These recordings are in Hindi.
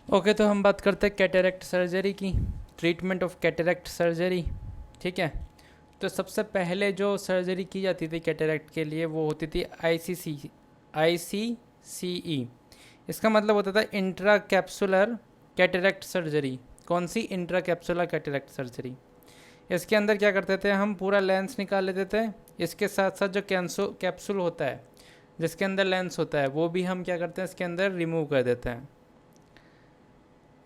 ओके, तो हम बात करते हैं कैटरेक्ट सर्जरी की, ट्रीटमेंट ऑफ कैटरेक्ट सर्जरी। ठीक है, तो सबसे पहले जो सर्जरी की जाती थी कैटरेक्ट के लिए वो होती थी ICCE। इसका मतलब होता था इंट्रा कैप्सुलर कैटरेक्ट सर्जरी। कौन सी? Intra capsular cataract surgery. इसके अंदर क्या करते थे, हम पूरा लेंस निकाल लेते थे। इसके साथ साथ जो कैप्सूल होता है जिसके अंदर लेंस होता है वो भी हम क्या करते हैं इसके अंदर रिमूव कर देते हैं।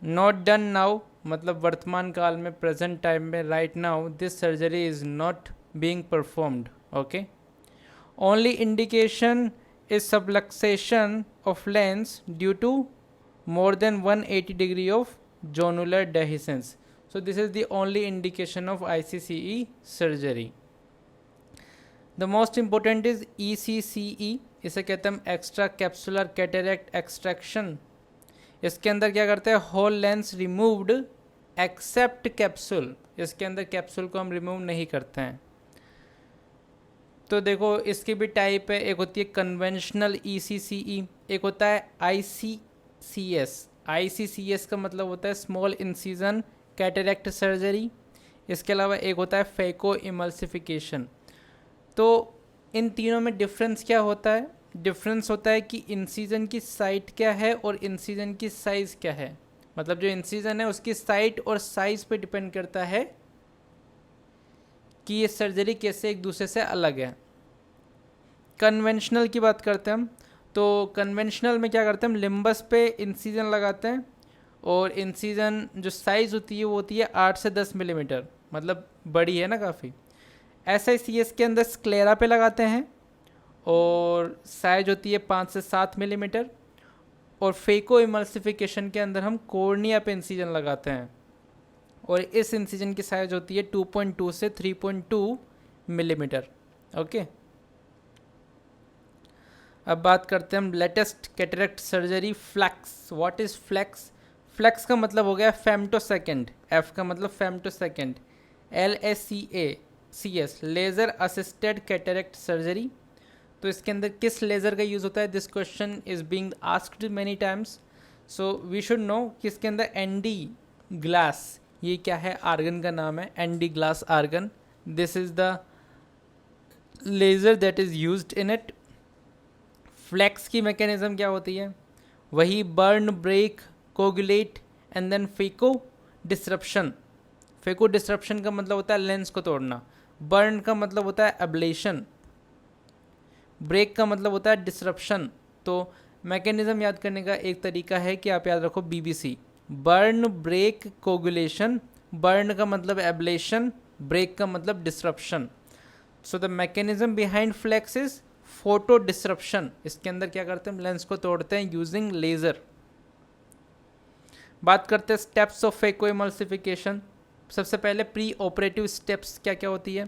नॉट डन नाउ मतलब वर्तमान काल में, प्रेजेंट टाइम में, right now this surgery is not being performed. Okay, only indication is subluxation of lens due to more than 180 degree of zonular dehiscence. So this is the only indication of ICCE surgery. The most important is ECCE, इसे कहते हैं एक्स्ट्रा कैप्सुलर कैटरेक्ट एक्सट्रैक्शन। इसके अंदर क्या करते हैं, whole lens removed except capsule. इसके अंदर कैप्सूल को हम रिमूव नहीं करते हैं। तो देखो इसकी भी टाइप है, एक होती है कन्वेंशनल ECCE, एक होता है ICCS। ICCS का मतलब होता है स्मॉल इंसिजन कैटरेक्ट सर्जरी। इसके अलावा एक होता है फेको इमल्सिफिकेशन। तो इन तीनों में डिफरेंस क्या होता है? डिफरेंस होता है कि इंसिजन की साइट क्या है और इंसिजन की साइज़ क्या है। मतलब जो इंसिजन है उसकी साइट और साइज़ पे डिपेंड करता है कि ये सर्जरी कैसे एक दूसरे से अलग है। कन्वेंशनल की बात करते हैं हम, तो कन्वेंशनल में क्या करते हैं हम, लिम्बस पे इंसिजन लगाते हैं और इंसिजन जो साइज़ होती है वो होती है 8 से 10 मिलीमीटर, मतलब बड़ी है ना काफ़ी। SICS के अंदर स्क्लेरा पे लगाते हैं और साइज होती है 5 से 7 मिलीमीटर। और फेको इमल्सिफिकेशन के अंदर हम कॉर्निया पे इंसिजन लगाते हैं और इस इंसिजन की साइज होती है 2.2 से 3.2 मिलीमीटर। ओके, अब बात करते हैं हम latest cataract surgery, FLACS. What is FLACS? FLACS का मतलब हो गया फेम्टोसेकेंड, F का मतलब femtosecond, LACACS, laser assisted cataract surgery. तो इसके अंदर किस लेज़र का यूज़ होता है? This question is being asked many times, so we should know कि इसके अंदर ND ग्लास, ये क्या है, आर्गन का नाम है, ND glass argon. This is the laser that is used in it. FLACS की मैकेनिज्म क्या होती है? वही burn, break, coagulate and then phaco disruption. Phaco disruption का मतलब होता है लेंस को तोड़ना, बर्न का मतलब होता है एब्लेशन, ब्रेक का मतलब होता है डिसरप्शन। तो मैकेनिज्म याद करने का एक तरीका है कि आप याद रखो BBC, burn, break, coagulation. Burn का मतलब एब्लेशन, ब्रेक का मतलब disruption. So the mechanism behind FLACS is photo disruption. इसके अंदर क्या करते हैं, लेंस को तोड़ते हैं यूजिंग लेज़र। बात करते हैं स्टेप्स ऑफ फेको इमल्सिफिकेशन। सबसे पहले प्री ऑपरेटिव स्टेप्स क्या क्या होती है?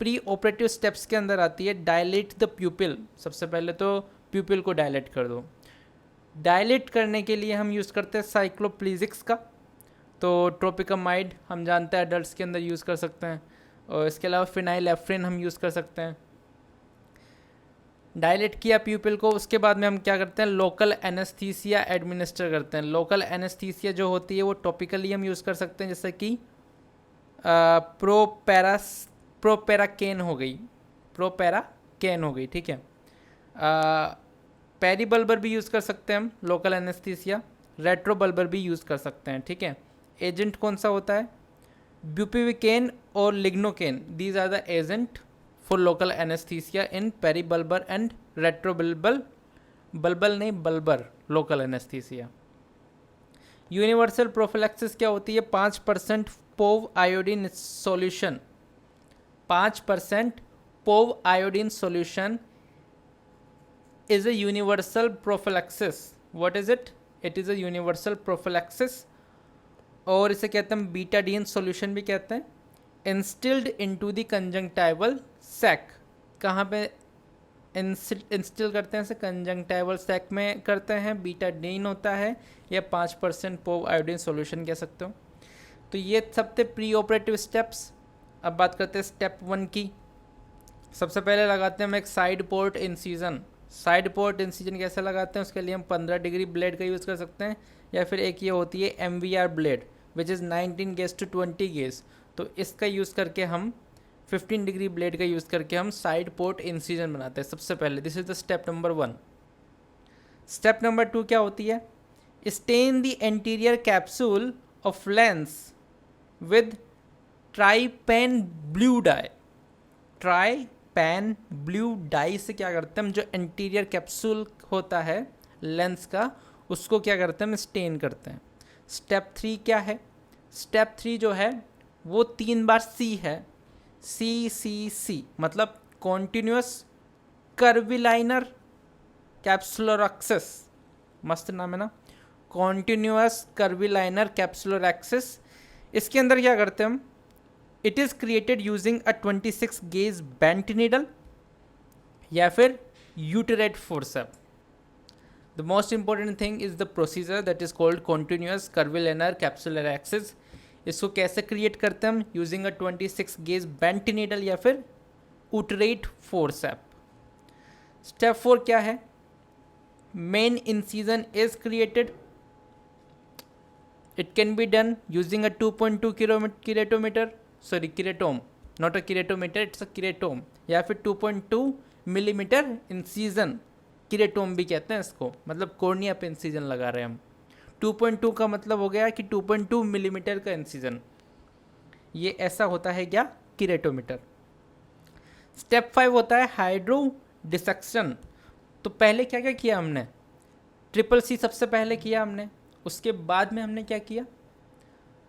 प्री ऑपरेटिव स्टेप्स के अंदर आती है डायलेट द प्यूपिल। सबसे पहले तो प्यूपिल को डायलेट कर दो। डायलेट करने के लिए हम यूज़ करते हैं साइक्लोप्लीजिक्स का, तो ट्रोपिकामाइड हम जानते हैं एडल्ट्स के अंदर यूज़ कर सकते हैं, और इसके अलावा फिनाइलएफ्रिन हम यूज़ कर सकते हैं। डायलेट किया प्यूपिल को, उसके बाद में हम क्या करते हैं, लोकल एनेस्थीसिया एडमिनिस्टर करते हैं। लोकल एनेस्थीसिया जो होती है वो टॉपिकली हम यूज़ कर सकते हैं, जैसे कि प्रोपेराकेन हो गई, प्रोपेराकेन हो गई, ठीक है। पेरीबल्बर भी यूज़ कर सकते हैं हम लोकल एनेस्थीसिया, रेट्रोबल्बर भी यूज़ कर सकते हैं, ठीक है। एजेंट कौन सा होता है? ब्यूपिविकेन और lignocaine, these are the agent for local anaesthesia in peribulbar and retrobulbal, bulbal नहीं bulbar, local anaesthesia. Universal prophylaxis क्या होती है? 5% pov iodine solution, 5% pov iodine solution is a universal prophylaxis. What is it? It is a universal prophylaxis, और इसे कहते हैं बीटाडीन सॉल्यूशन भी कहते हैं। Instilled into the conjunctival sac, कहाँ पे इंस्टिल करते हैं? इसे कंजंक्टिवल सैक में करते हैं। बीटाडीन होता है या 5% पोव आयोडीन सॉल्यूशन कह सकते हो। तो ये सब थे प्री ऑपरेटिव स्टेप्स। अब बात करते हैं स्टेप 1 की। सबसे पहले लगाते हैं हम एक side port incision. Side port incision कैसे लगाते हैं, उसके लिए हम 15 डिग्री ब्लेड का यूज़ कर सकते हैं, या फिर एक ये होती है MVR blade which is 19 gauge to 20 gauge, तो इसका यूज़ करके हम 15 डिग्री ब्लेड का यूज़ करके हम साइड पोर्ट इंसिजन बनाते हैं सबसे पहले। This is the step number 1। Step number 2 क्या होती है, stain the anterior capsule of lens with trypan blue dye. Trypan blue dye से क्या करते हैं हम, जो एंटीरियर कैप्सूल होता है लेंस का, उसको क्या करते हैं हम, स्टेन करते हैं। स्टेप 3 क्या है, स्टेप 3 जो है वो 3 बार C है, C मतलब कॉन्टिन्यूस कर्विलाइनर कैप्सुलोरैक्सिस, मस्त नाम है ना, कॉन्टिन्यूस कर्विलाइनर कैप्सुलोरैक्सिस। इसके अंदर क्या करते हैं हम, it is created using a 26 gauge bent needle या फिर Utrata forcep. The most important thing is the procedure that is called continuous curvilinear capsulorhexis. इसको कैसे क्रिएट करते हैं हम, using a 26 gauge bent needle या फिर यूटेरेट फोर्सेप। स्टेप 4 क्या है, main incision is created. It can be done using a 2.2 keratometer, sorry keratome, not a keratometer, it's a किरेटोम, या फिर 2.2 मिलीमीटर इंसिजन, किरेटोम भी कहते हैं इसको, मतलब कॉर्निया पे इंसिजन लगा रहे हैं हम। 2.2 का मतलब हो गया कि 2.2 मिलीमीटर का इंसिजन, ये ऐसा होता है क्या, किरेटोमीटर। स्टेप 5 होता है हाइड्रो डिसेक्शन। तो पहले क्या क्या किया हमने, CCC सबसे पहले किया हमने, उसके बाद में हमने क्या किया,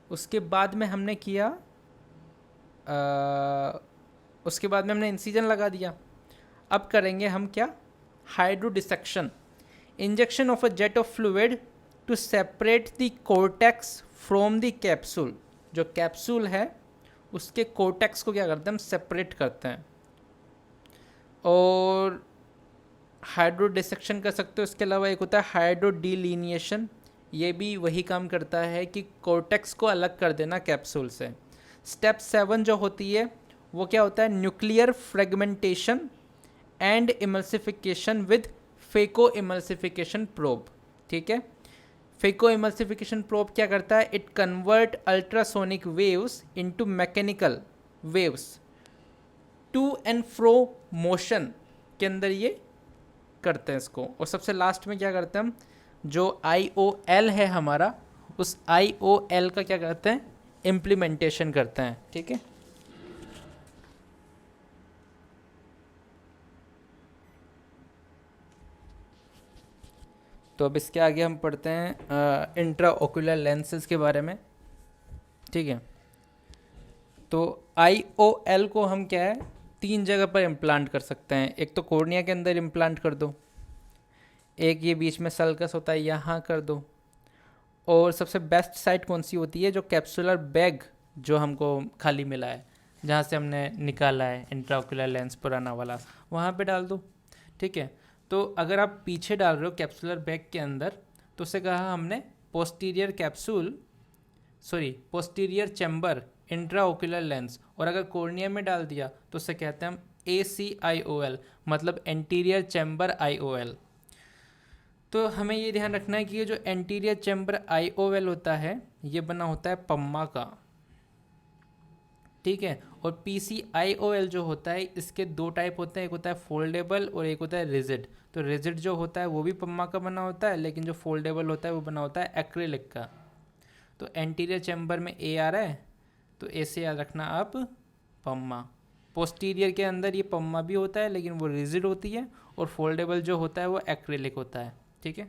उसके बाद में हमने किया उसके बाद में हमने इंसिजन लगा दिया। अब करेंगे हम क्या, hydro dissection, injection of a jet of fluid to separate the cortex from the capsule. जो कैप्सूल है उसके कोर्टेक्स को क्या करते हैं हम, सेपरेट करते हैं। और हाइड्रो डिसेक्शन कर सकते हो। इसके अलावा एक होता है हाइड्रो डिलीनिएशन, ये भी वही काम करता है कि कोर्टेक्स को अलग कर देना कैप्सूल से। स्टेप 7 जो होती है वो क्या होता है, nuclear fragmentation and emulsification with phaco emulsification probe. ठीक है, फेको इमल्सिफिकेशन प्रोब क्या करता है, it convert ultrasonic waves into mechanical waves, to and fro motion के अंदर ये करते हैं इसको। और सबसे लास्ट में क्या करते हैं हम, जो IOL है हमारा, उस IOL का क्या करते हैं, इम्प्लीमेंटेशन करते हैं। ठीक है, तो अब इसके आगे हम पढ़ते हैं इंट्रा ओकुलर लेंसेज के बारे में। ठीक है, तो IOL को हम क्या है, 3 जगह पर इम्प्लांट कर सकते हैं। एक तो कॉर्निया के अंदर इम्प्लांट कर दो, एक ये बीच में सल्कस होता है यहाँ कर दो, और सबसे बेस्ट साइट कौन सी होती है, जो कैप्सुलर बैग जो हमको खाली मिला है, जहाँ से हमने निकाला है इंट्राओकुलर लेंस पुराना वाला, वहाँ पे डाल दो। ठीक है, तो अगर आप पीछे डाल रहे हो कैप्सुलर बैग के अंदर, तो उसे कहा हमने posterior capsule, sorry posterior chamber intraocular lens. और अगर कॉर्निया में डाल दिया तो उसे कहते हैं हम ACIOL, मतलब एंटीरियर चैम्बर IOL। तो हमें ये ध्यान रखना है कि ये जो एंटीरियर चैम्बर IOL होता है ये बना होता है पम्मा का। ठीक है, और PCIOL जो होता है इसके 2 टाइप होते हैं, एक होता है फोल्डेबल और एक होता है रिजिड। तो रिजिड जो होता है वो भी पम्मा का बना होता है, लेकिन जो फोल्डेबल होता है वो बना होता है एक्रिलिक का। तो एंटीरियर चैम्बर में A आ रहा है तो A से याद रखना आप पम्मा। पोस्टीरियर के अंदर ये पम्मा भी होता है लेकिन वो रिजिड होती है, और फोल्डेबल जो होता है वो एक्रिलिक होता है। ठीक है,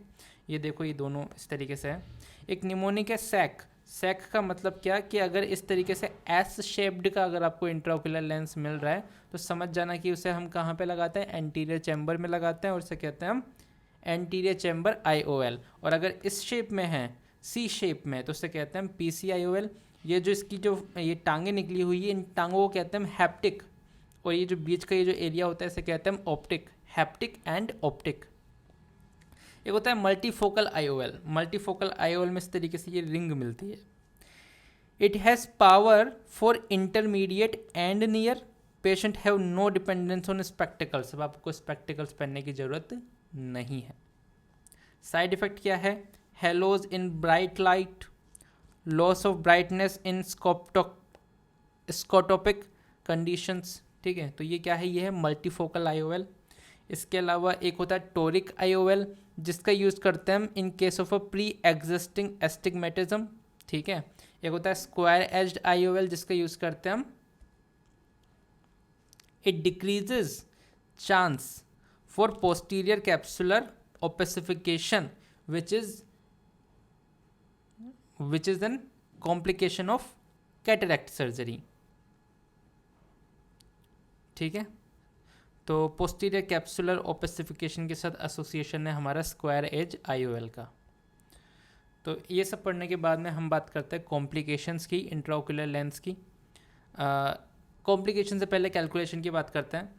ये देखो ये दोनों इस तरीके से है। एक निमोनिक है सैक। सैक का मतलब क्या कि अगर इस तरीके से एस शेप्ड का अगर आपको इंट्राओकुलर लेंस मिल रहा है तो समझ जाना कि उसे हम कहाँ पे लगाते हैं, एंटीरियर चैम्बर में लगाते हैं, और उसे कहते हैं हम एंटीरियर चैम्बर IOL। और अगर इस शेप में है C शेप में तो उसे कहते हैं हम PCIOL। ये जो इसकी जो ये टांगें निकली हुई है, इन टांगों को कहते हैं हम हैप्टिक, और ये जो बीच का ये जो एरिया होता है इसे कहते हैं हम ऑप्टिक, हैप्टिक एंड ऑप्टिक। एक होता है मल्टीफोकल IOL। मल्टीफोकल IOL में इस तरीके से ये रिंग मिलती है। It has power for intermediate and near patient have no dependence on spectacles, अब आपको स्पेक्टिकल्स पहनने की ज़रूरत नहीं है। साइड इफेक्ट क्या है? Haloes in bright light, loss of brightness in scotopic conditions, ठीक है। तो ये क्या है? ये है मल्टीफोकल आईओएल। इसके अलावा एक होता है टोरिक आईओएल, जिसका यूज़ करते हैं हम in case of a pre existing astigmatism, ठीक है। एक होता है स्क्वायर एज्ड आईओएल, जिसका यूज़ करते हैं हम, it decreases chance for posterior capsular opacification which is an complication of cataract surgery, ठीक है। तो पोस्टीरियर कैप्सुलर ओपेसिफिकेशन के साथ एसोसिएशन है हमारा स्क्वायर एज आईओएल का। तो ये सब पढ़ने के बाद में हम बात करते हैं कॉम्प्लिकेशंस की, इंट्राओक्यूलर लेंस की। कॉम्प्लिकेशन से पहले कैलकुलेशन की बात करते हैं।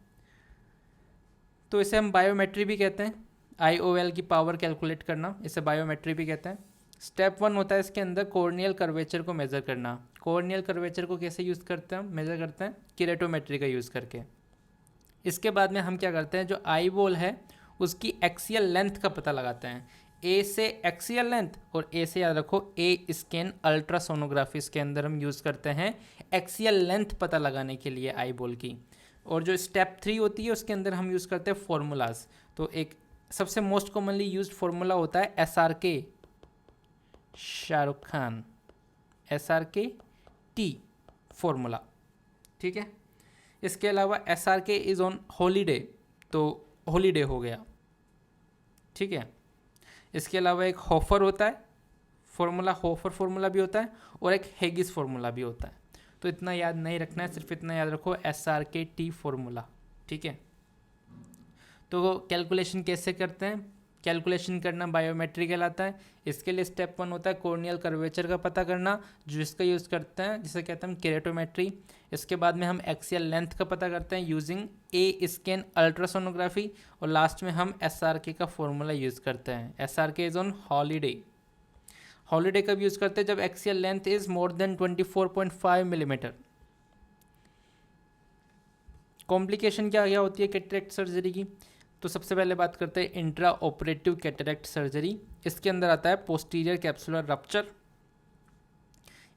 तो इसे हम बायोमेट्री भी कहते हैं, आईओएल की पावर कैलकुलेट करना, इसे बायोमेट्री भी कहते हैं। स्टेप 1 होता है इसके अंदर कॉर्नियल कर्वेचर को मेज़र करना। कॉर्नियल कर्वेचर को कैसे यूज़ करते हैं? मेज़र करते हैं किरेटोमेट्री का यूज़ करके। इसके बाद में हम क्या करते हैं, जो आई बॉल है उसकी एक्सियल लेंथ का पता लगाते हैं। ए से एक्सियल लेंथ और ए से याद रखो ए स्कैन अल्ट्रासोनोग्राफी, इसके अंदर हम यूज़ करते हैं एक्सियल लेंथ पता लगाने के लिए आई बॉल की। और जो स्टेप 3 होती है उसके अंदर हम यूज़ करते हैं फॉर्मूलाज। तो एक सबसे मोस्ट कॉमनली यूज्ड फॉर्मूला होता है SRK, Shahrukh Khan, SRK-T formula, ठीक है। इसके अलावा SRK इज़ ऑन हॉलीडे, तो हॉलीडे हो गया, ठीक है। इसके अलावा एक हॉफर होता है फॉर्मूला, हॉफर फॉर्मूला भी होता है, और एक हेगिस फॉर्मूला भी होता है। तो इतना याद नहीं रखना है, सिर्फ इतना याद रखो SRK-T फॉर्मूला, ठीक है। तो कैलकुलेशन कैसे करते हैं? कैलकुलेशन करना बायोमेट्री कहलाता है। इसके लिए स्टेप 1 होता है कॉर्नियल कर्वेचर का पता करना, जिसका यूज़ करते हैं, जिसे कहते हैं केरेटोमेट्री। इसके बाद में हम एक्सियल लेंथ का पता करते हैं यूजिंग ए स्कैन अल्ट्रासोनोग्राफी, और लास्ट में हम SRK का फॉर्मूला यूज़ करते हैं। SRK is on holiday. Holiday कब यूज़ करते हैं? जब axial length is more than 24.5 millimetre. Complication क्या क्या होती है कैटरेक्ट सर्जरी की? तो सबसे पहले बात करते हैं इंट्रा ऑपरेटिव कैटरेक्ट सर्जरी। इसके अंदर आता है पोस्टीरियर कैप्सुलर रप्चर,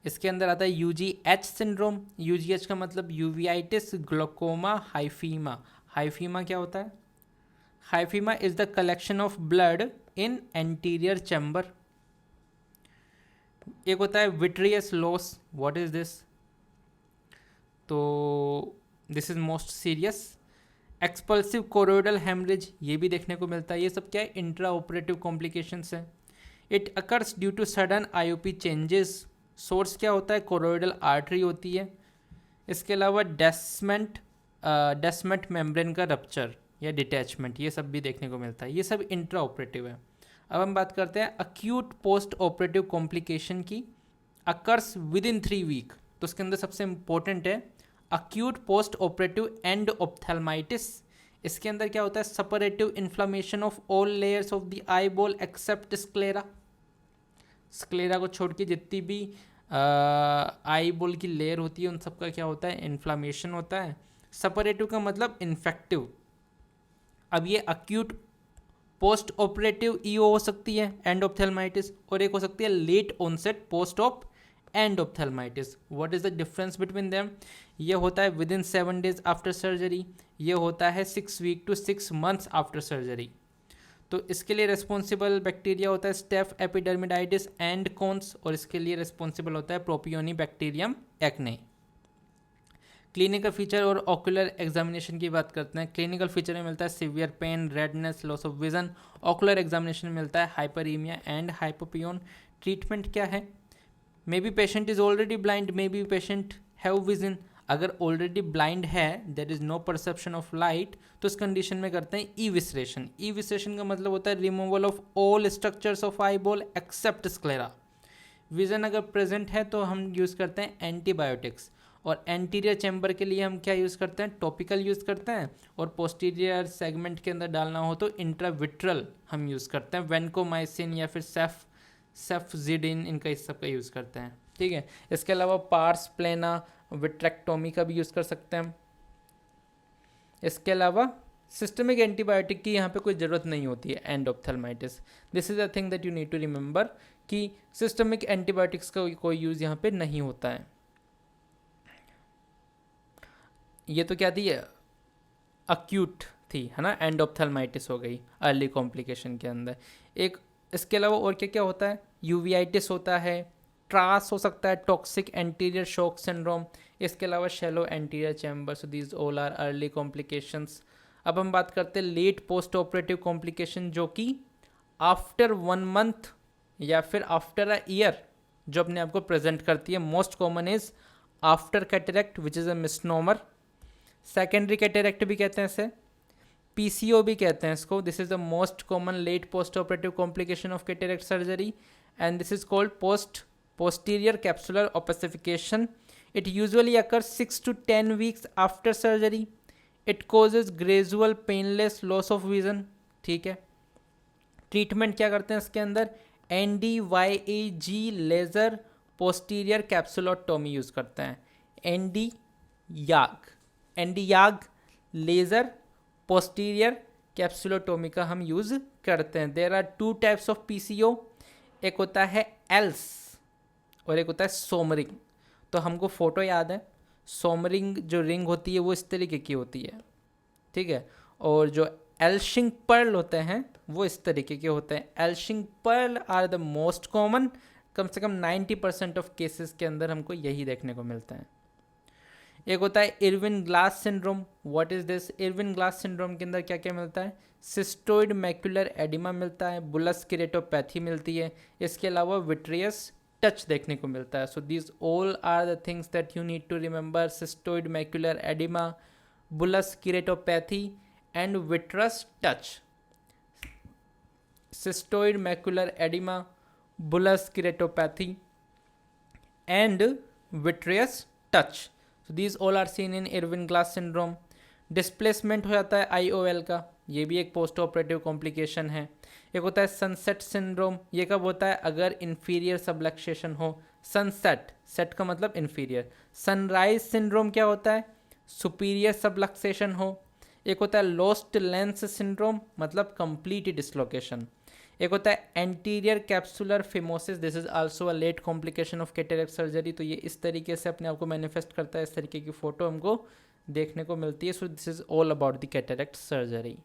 इसके अंदर आता है UGH सिंड्रोम। UGH का मतलब यूवियाइटिस ग्लोकोमा हाइफीमा। हाइफीमा क्या होता है? Hyphaema is the collection of blood in anterior chamber. एक होता है vitreous loss, what is this? तो this is most serious. Expulsive choroidal haemorrhage, ये भी देखने को मिलता है। ये सब क्या है? इंट्रा ऑपरेटिव कॉम्प्लिकेशंस है। It occurs due to sudden IOP changes. Source क्या होता है? कोरोइडल आर्टरी होती है। इसके अलावा डेस्मेट मेम्ब्रेन का रप्चर या डिटैचमेंट, ये सब भी देखने को मिलता है। ये सब इंट्रा ऑपरेटिव है। अब हम बात करते हैं अक्यूट पोस्ट ऑपरेटिव कॉम्प्लिकेशन की। अकर्स विद इन 3 वीक, तो उसके अंदर सबसे इंपॉर्टेंट है acute post operative endophthalmitis. इसके अंदर क्या होता है? Suppurative inflammation of all layers of the eye ball except sclera. Sclera को छोड़ के जितनी भी आई बॉल की लेयर होती है उन सब का क्या होता है? इन्फ्लामेशन होता है। सेपरेटिव का मतलब इन्फेक्टिव। अब ये अक्यूट पोस्ट ऑपरेटिव ईओ हो सकती है एंड ऑप्थेल्माइटिस, और एक हो सकती है late onset post op endophthalmitis. What is the difference between them? ये होता है within 7 days after surgery, ये होता है 6 weeks to 6 months after surgery. तो इसके लिए रिस्पॉन्सिबल बैक्टीरिया होता है स्टेफ एपिडर्मिडाइटिस एंड कोन्स, और इसके लिए रिस्पॉन्सिबल होता है propionibacterium acne. Clinical feature और ऑकुलर एग्जामिनेशन की बात करते हैं। क्लिनिकल फीचर में मिलता है severe pain, redness, loss of vision. Ocular examination में मिलता है हाइपरीमिया एंड हाइपोपियोन। ट्रीटमेंट क्या है? Maybe patient is already blind, maybe patient have vision. अगर ऑलरेडी ब्लाइंड है, there is no perception of light, तो इस कंडीशन में करते हैं ईविसरेशन। ईविसरेशन का मतलब होता है removal of all structures of eye ball except sclera. Vision अगर प्रेजेंट है तो हम यूज़ करते हैं एंटीबायोटिक्स, और एंटीरियर चैम्बर के लिए हम क्या यूज़ करते हैं? टॉपिकल यूज़ करते हैं, और पोस्टीरियर सेगमेंट के अंदर डालना हो तो इंट्राविट्रल हम यूज़ करते हैं, वेनकोमाइसिन या फिर सेफजिडिन, इनका इस सब का यूज़ करते हैं, ठीक है। इसके अलावा पार्स प्लेना विट्रेक्टोमी का भी यूज़ कर सकते हैं। इसके अलावा सिस्टमिक एंटीबायोटिक की यहाँ पे कोई ज़रूरत नहीं होती है endophthalmitis. This is a thing that you need to remember कि सिस्टमिक एंटीबायोटिक्स का कोई यूज़ यहाँ पे नहीं होता है। ये तो क्या थी, अक्यूट थी, है ना, एंडोप्थेल्माइटिस हो गई अर्ली कॉम्प्लिकेशन के अंदर। एक इसके अलावा और क्या क्या होता है, यूवीआइटिस होता है, ट्रास हो सकता है, टॉक्सिक एंटीरियर शॉक सिंड्रोम, इसके अलावा shallow anterior chamber. So these all are early complications. अब हम बात करते हैं लेट पोस्ट ऑपरेटिव कॉम्प्लिकेशन, जो कि आफ्टर 1 मंथ या फिर आफ्टर अ ईयर जो अपने आप को प्रेजेंट करती है। Most common is after cataract which is a misnomer. Secondary cataract भी कहते हैं इसे, पीसीओ भी कहते हैं इसको। This is the most common late post operative complication of cataract surgery and this is called posterior capsular opacification. It usually occurs 6 to 10 weeks after surgery. It causes gradual painless loss of vision. ठीक है, ट्रीटमेंट क्या करते हैं इसके अंदर, NDYAG लेज़र पोस्टीरियर कैप्सुलोटोमी यूज़ करते हैं। एंडी लेज़र पोस्टीरियर कैप्सुलोटोमी का हम यूज़ करते हैं। There are 2 types of PCO, एक होता है एल्स और एक होता है सोमरिंग। तो हमको फोटो याद है, सोमरिंग जो रिंग होती है वो इस तरीके की होती है, ठीक है, और जो एल्शिंग पर्ल होते हैं वो इस तरीके के होते हैं। Elschnig pearl are the most common, कम से कम 90% ऑफ केसेस के अंदर हमको यही देखने को मिलता है। एक होता है Irwin glass syndrome. What is this? Irwin glass syndrome के अंदर क्या क्या मिलता है, सिस्टोइड मैक्युलर एडिमा मिलता है, बुलस केरेटोपैथी मिलती है, इसके अलावा विट्रियस टच देखने को मिलता है। So these all are the things that you need to remember, cystoid macular oedema, bullous keratopathy and vitreous touch. Cystoid macular oedema, bullous keratopathy and vitreous touch. So these all are seen in Irwin Glass syndrome. Displacement हो जाता है IOL का, ये भी एक पोस्ट ऑपरेटिव कॉम्प्लिकेशन है। एक होता है सनसेट सिंड्रोम, ये कब होता है, अगर इन्फीरियर सबलक्सेशन हो। सनसेट, सेट का मतलब इन्फीरियर। सनराइज सिंड्रोम क्या होता है, सुपीरियर सबलक्सेशन हो। एक होता है लॉस्ट लेंस सिंड्रोम, मतलब कंप्लीट डिसलोकेशन। एक होता है anterior capsular phimosis, this is also a late complication of cataract surgery. तो ये इस तरीके से अपने आप को मैनिफेस्ट करता है, इस तरीके की फोटो हमको देखने को मिलती है। So this is all about the cataract surgery.